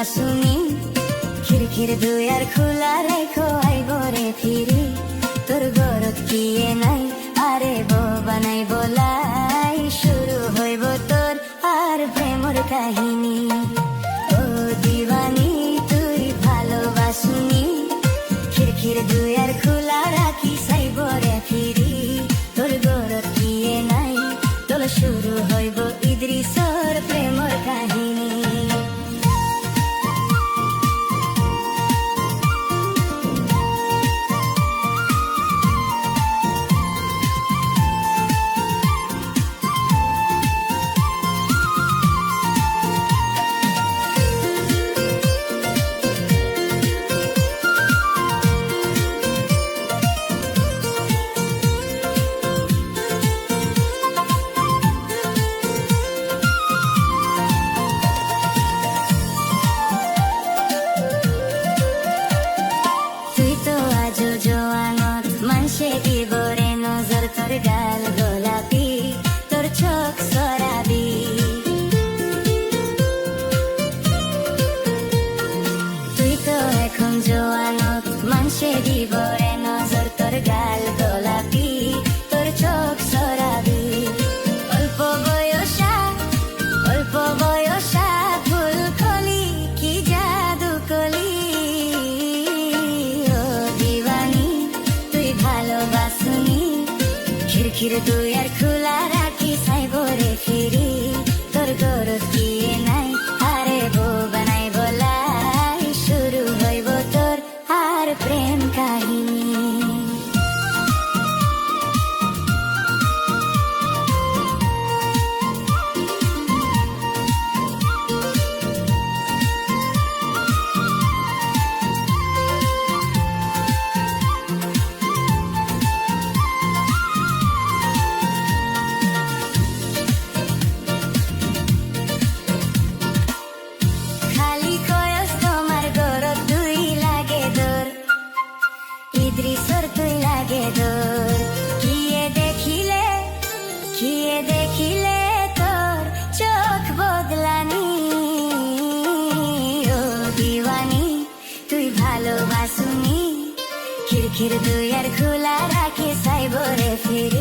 বাসুনি খিড়কির দুয়ার খোলা রেখো আইবরে ফিরি তোর গরত কিয়ে নাই আরে বানাই বলাই শুরু হইব তোর আর প্রেমর কাহিনী ও দিবানি তুই ভালোবাসুনি খিড়কির দুয়ার খোলা রাখি সাইবরে ফিরি তোর গরত কিয়ে নাই তোর শুরু হইব ইদ্রিসর প্রেমর কাহিনী দিবরে নজর তোর গাল গোলাপি তোর চোখ সরাবি তুই তো এখন জোয়ানত মানুষে দিবরে নজর তোর গাল গোলাপি তোর চোখ সরাবি অল্প বয়সা ফুল কলি কি জাদু কলি খিড়কির দুয়ার খোলা রাখি সাইবরে ফিরি তোর গরত কিয়ে নাই আরে বানাই বলাই শুরু হইব তোর আর প্রেম কাহিনী ইদ্রিসর তুই লাগে দোর কিয়ে দেখিলে তোর চোখ বদলানি ও দিওয়ানি তুই ভালোবাসুনি খিড়কির দুয়ার খোলা রাখে সাইবরে ফিরি